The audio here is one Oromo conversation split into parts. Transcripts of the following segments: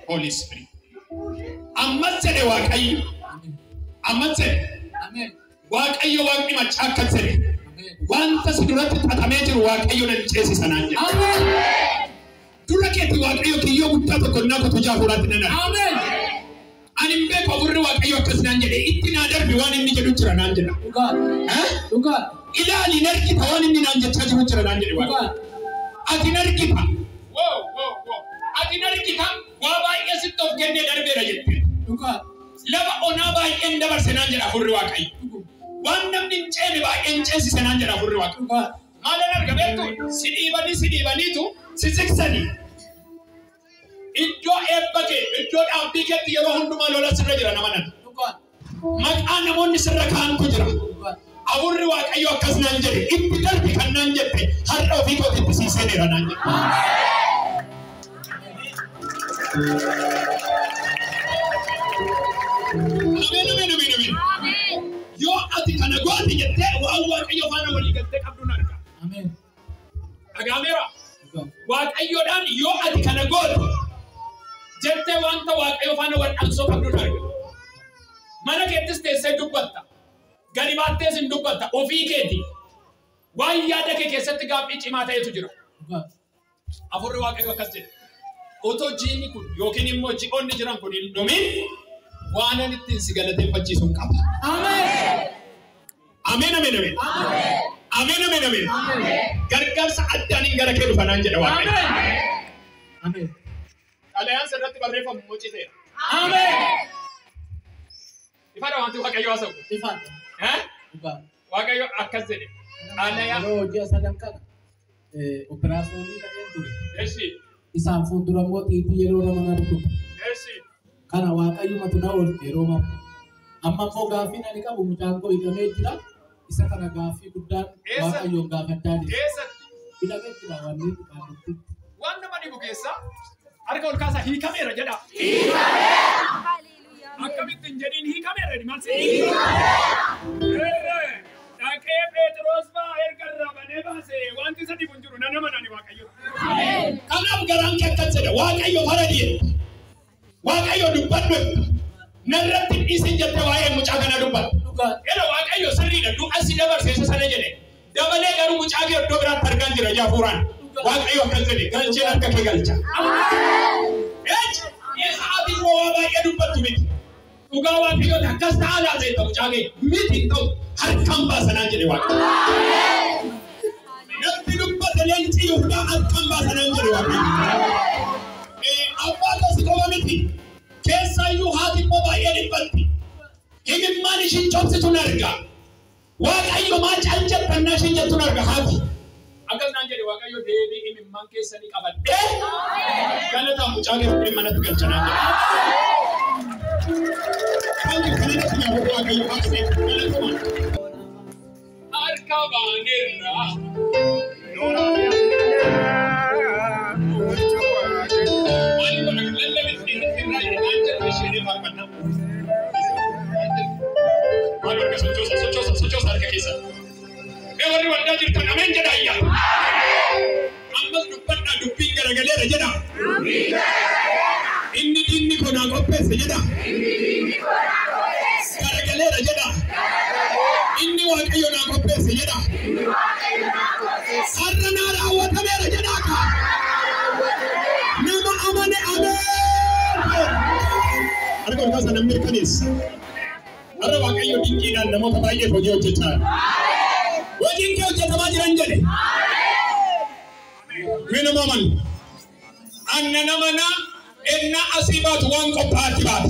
Holy Spirit. Ammatsede waaqayyo. Amen. Waaqayyo waaqni machaakatsede. Wanta siduratti xaxamee jiru waaqayyo nan ceesisa naan jedhe. Amen. Dura keetti waaqayyo kiyyoo guddaa tokko naa kotujaa furaatti nan arga. Amen. Ani mbee qaburri waaqayyo akkas naan jedhe itti naa darbi waan inni jedhu jira naan jedha. Dhugaa. Ilaali nargita waan inni naan jechaa jiru jira naan jedhe waaqayyo. Ati nargita. Wow. Ati nargita waa baay'ee sitti of kennee darbeera jette. Dhugaa. Laba onaa baay'een dabarse naan jedha furri waaqayyo. Waan namni hin ceene baay'een ceesise naan jedha furri waaqayyo. Maalan arga beektu sidiibaniitu siziksanii. Iddoo eebba kee, iddoo dhaabbii keetti yeroo hundumaa lola sirra jira nama nan. Maqaa namoonni sirra kaa'antu jira. Aburri waaqayyo akkas naan jedhe itti darbi kan naan jette har'a ofii kootti itti siiseera naan jedhe. Amen. Yoo ati kana gooti jettee waan waaqayyo faana walii galtee qabduun arga. Amen. Dhagaameera. Waaqayyoodhaan yoo ati kana gooti jettee wanta waaqayyo faana wal dhansoo qabduun arga. Mana keettis teessee dubbatta. Gadi baattees hin dubbatta. Ofii keeti. Waan yaada kee keessatti gaaffii cimaa ta'etu jira. Afurri waaqayyo akkas jedhe. Otoo jiini kun yookiin immoo ji'oonni jiran kun hin dhumin waan ani ittiin si galateeffachiisuun qaba. Amen. Gargaarsa addaan gara kee dhufanaan jedha waaqayyo. Amen. Xalayaan sirratti barreeffamu muciseera. Amen. Ifaadha wanti waaqayyo haasa'u. Ifaadha. Waaqayyo akkas jedhe. Xalayaan. Yeroo ji'a sadan kana operaasyoonii ta'een ture. Eeshi. Isaan fuuldura immoo xiitii yeroo nama na dhukkubsa. Eeshi. Kana waaqayyo matuna oolche yeroo mara. Amma immoo gaaffii ani qabu mucaan koo hidhamee jira. Isa kana gaaffii guddaan waaqayyoon gaafachaa jira. Eessatti? Hidhamee jira wanni qabutti. Waan nama dhibu keessa harka ol kaasaa hiikameera jedha. Akkamittiin jedhiin hiikameera maal se'e? Dhaqee Phexros fa'aa erga irraa banee baase wanti isa dhibu hin jiru nama nani waaqayyo. Kanaaf garaan kee akkas jedha waaqayyo bara dhiye. Waaqayyo dubbadhu. Narratti dhiisin jette waa'ee mucaa kana dubbadhu. Yeroo waaqayyo sirriidha du'a si dabarseessa sana jedhe. Dabalee garuu mucaa kee iddoo biraatti argaan jira jaafuuraan. Waaqayyo akkas jedhe galcheen harka kee galcha. Sa'aatiin waa baay'ee dubbattu miti. Dhugaa waaqayyo akkas ta'aa laata jetta mucaa kee miti ta'u harkaan baasanaan jedhe waaqayyo. Namni dubbate leenci Yihudaa harkaan baasanaan jedhe waaqayyo. Abbaa kasi qofa miti. Keessaayyuu haati immoo baay'ee dhibbatti. Himimmaan ishiin cobsituun arga. Waaqayyo maa caalchattannaa ishiin jettuun arga haati. Akkas naan jedhe waaqayyo deebii himimmaan keessanii qabadhee galataa mucaa keessatti manatti galchanaan jedhe. Kanti kanatti nyaatu waaqayyo haasee galatuma. Harka baaneerra. Sochoosa harka keessa. Warri waldaa jirtan ameen jedha ayyaa. Ammas dubbadhaa dubbiin garagaleera jedha. Inni diinni koo naa qopheesse jedha. Garagaleera jedha. Inni waaqayyo naa qopheesse jedha. Har'a naa raawwatameera jedha akka. Nama amane ameen. Harka ol kaasa namni mirkaneessa. Har'a waaqayyo dinqiidhaan namoota baay'ee hojii hojjechaa jira. Hojiin kee hojjetamaa jiran jedhe. Mee nama amanu. Anna namana enna asii baatu waan qophaa'atti baata.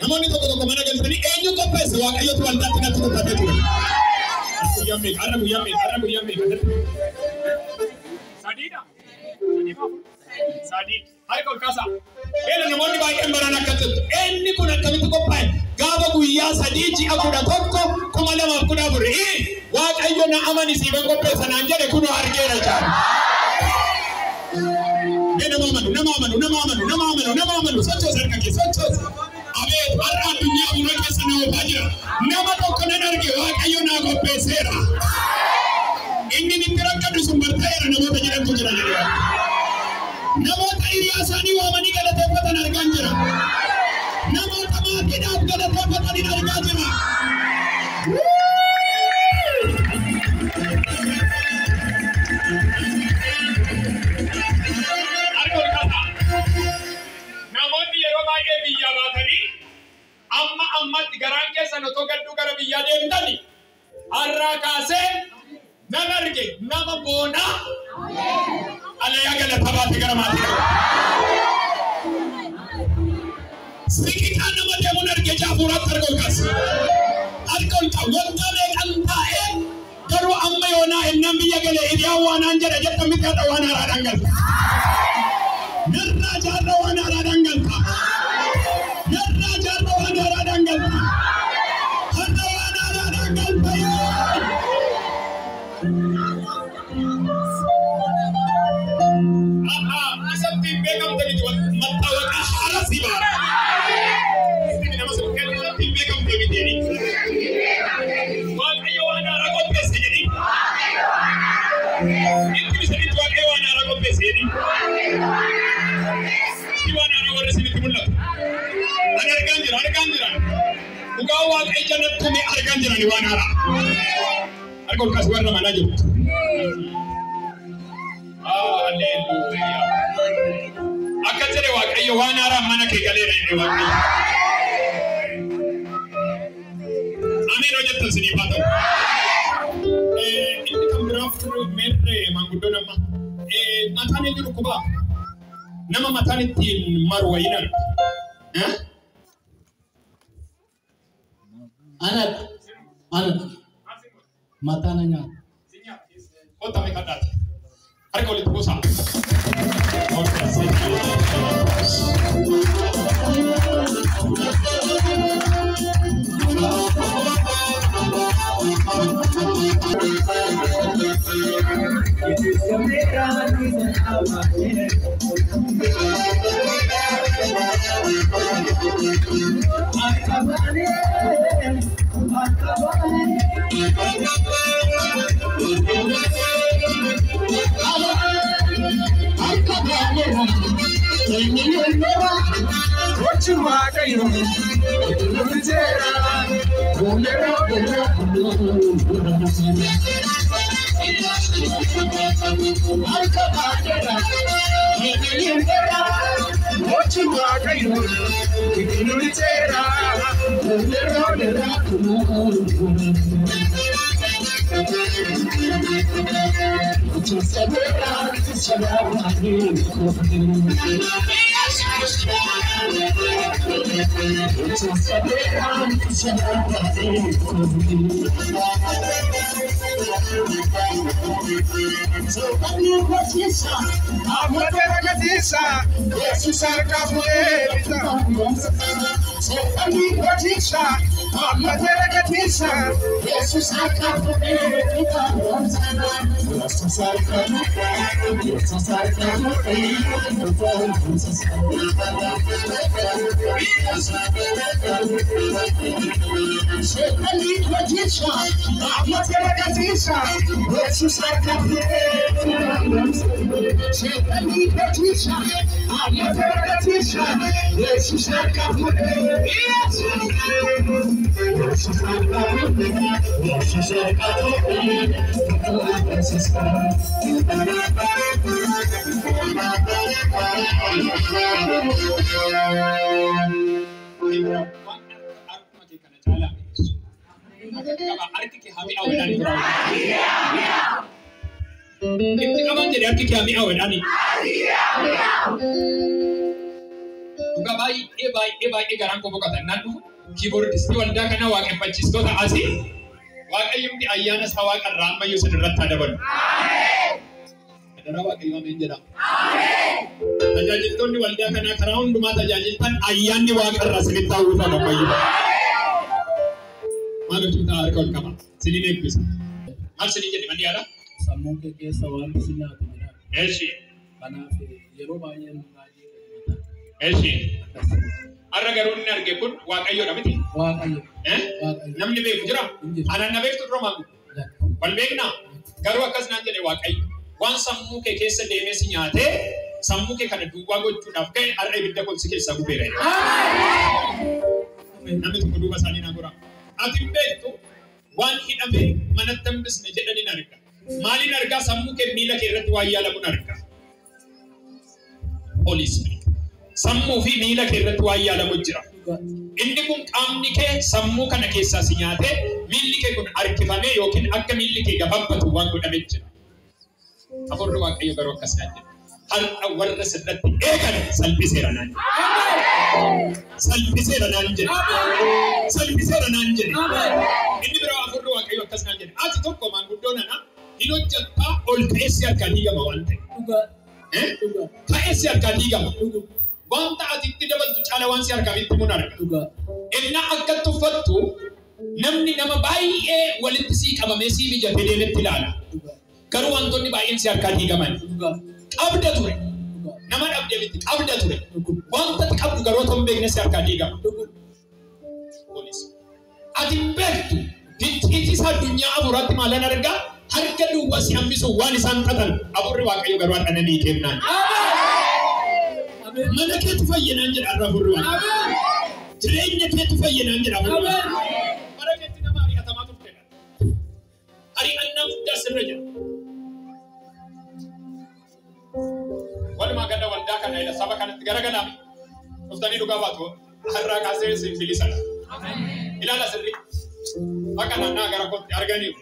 Namoonni tokko mana galchanii eenyu qopheesse waaqayyotu waldaatti natti dubbatee ture. Har'a guyyaa meeqa? Sadiidha. Sadii. Harka ol kaasaa. Namoonni baay'een baraan akka jirtu. Inni kun akkamitti qophaa'e? Gaafa guyyaa sadii ji'a 11,2014 waaqayyo na amanisiiban qopheessa naan jedhe kunoo argeera jaal. Nama amanu. Sochoos harka kee sochoos. Abeet har'a addunyaa buna keessa na oofaa jira. Nama tokko nan arge waaqayyo naa qopheesseera. Inni nitti rakkadhu sun bartaa'eera namoota jedhantu jira jedhee. Namoota hiriyaa isaanii waamanii galateeffatan argaa jira. Namoota maatiidhaaf galateeffatan argaa jira. Namoonni yeroo baay'ee biyyaa baatanii ammatti garaan keessan otoo gadduu gara biyyaa deemtani har'aa kaasee nan arge nama boonaa alayaa galata baate gara maatii siqiqaa nama deemuun arge jaafuuraatti argolkaas wanta meeqan taa'ee garuu amma yoonaa ennaan biyya galee hiriyaa waanaan jedha jetta miti hadha waan haaraadhaan galta narraa jaarra waan haaraadhaan galta narraa jaarra waan haaraadhaan galta hadha waan haaraadhaan galta isatti beekamtanitti mattawaqaa haara si baara isatti nama isatti beekamte miteeni waaqayyo waan haara qopheesse jedhi itti bisanitti waaqayyo waan haara qopheesse jedhi si waan haara warri isinitti mul'atu ani argaan jira dhugaa waaqayyo jannatti mee argaan jirani waan haara arga olkaas warra manaa jirtu Hallelujah. Akka jedhe waaqayyo waan haaraan mana kee galeera inni waaqayyo. Ameen hojjettan siniif haa ta'u. Inni kan biraaf meerre maanguddoon amma. Mataan eenyu dhukkubaa? Nama mataan ittiin maru wayiin argu. Anak. Mataan nyaata. Kota mekadati. Harga oleh busa. Keyboardistii waldaa kana waaqeffachiistota asii waaqayyoomni ayyaana isaa waaqarraa ammayyuu sadarratti adabalu. Adaraa waaqayyoo ameen jedha. Tajaajiltoonni waldaa kanaa karaa hundumaa tajaajiltan ayyaanni waaqarraa sinitti hawwifama ammayyuu. Maal hojii ta'a harka ol qaba. Siniin eebbisa. Maal siniin jedhe manni yaada? Sammuu kee keessa waan si nyaatu jira. Eeshi. Kanaaf yeroo baay'ee baay'ee. Eeshi. Arra garuu inni arge kun waaqayyoodha miti. Waaqayyo. Namni beeku jira. Anaan na beektu dura maangu. Wal beeknaa garuu akkas naan jedhe waaqayyo waan sammuu kee keessa deemee si nyaatee sammuu kee kana duwwaa gochuudhaaf ka'e har'a ibidda kolsi keessaa gubeera. Namni tokko duuba isaanii naa gora. Ati hin beektu waan hidhamee manatti hambisne jedhaniin arga. Maaliin argaa sammuu kee miila kee irratti waan yaalamuun arga. Pooliisni sammuu fi miila kee irratti waan yaalamu jira. Inni kun qaamni kee sammuu kana keessaa si nyaatee miilli kee kun harkifamee yookiin akka miilli kee gababbatu waan godhamee jira. Hafuurri Waaqayyo garuu akkas naan jedha. Har'a warra sirratti eegan salphiseera naan jedha. Salphiseera naan jedha. Salphiseera naan jedha. Inni biraa hafuurri Waaqayyo akkas naan jedha. Ati tokko maanguddoo nana hin hojjettaa ol ka'eessi harkaa diigama waan ta'e. Ka'eessi harkaa diigama. Wanta ati itti dabaltu caala waan si harkaa itti mun arga. Inna akka tuffattu namni nama baay'ee walitti sii qabamee sii mijatee deemetti ilaala. Garuu wantoonni baay'een si harkaa diigaman. Qabda ture. Nama dhabdee miti qabda ture. Wanta qabdu garuu otoo hin beekne si harkaa diigama. Ati hin beektu hidhiitis addunyaa afuuraatti maalan argaa harka duwwaa si hambisu waan isaan xatan hafuurri Waaqayyo garuu har'a ni kennaan. Mana keetu fayyinaan jedha hafuurri Waaqayyo. Jireenya keetu fayyinaan jedha hafuurri Waaqayyo. Bara keetti nama ari'atamaa turtedha. Ari'annaa guddaa sirra jira. Walumaa gala waldaa kana ila saba kanatti garagalaami. Dhuftanii dhugaa baatu har'aa kaasee siin bilisadha. Ilaala sirri. Akka naannaa gara kootti arganiiru.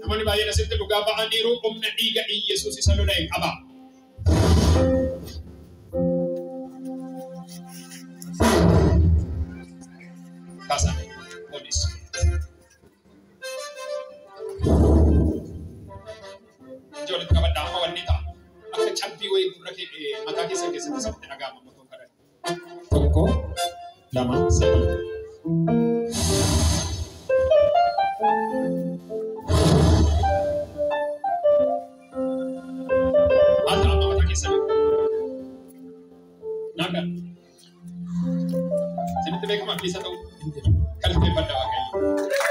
Namoonni baay'een asitti dhugaa ba'aniiru humna dhiiga Iyyesuus isa lola'e qaba. Kasane polis. Ijoollee qabadhaa amma wanni ta'a. Akka cabbii wayii gurra mataa keessatti sabti dhagaama motoon kadhatu. Tokko, lama, sadii. Ata amma mataa keessatti. Naga. Sinitti beekama bilisa ta'u. Kalifteeffadha Waaqayyo.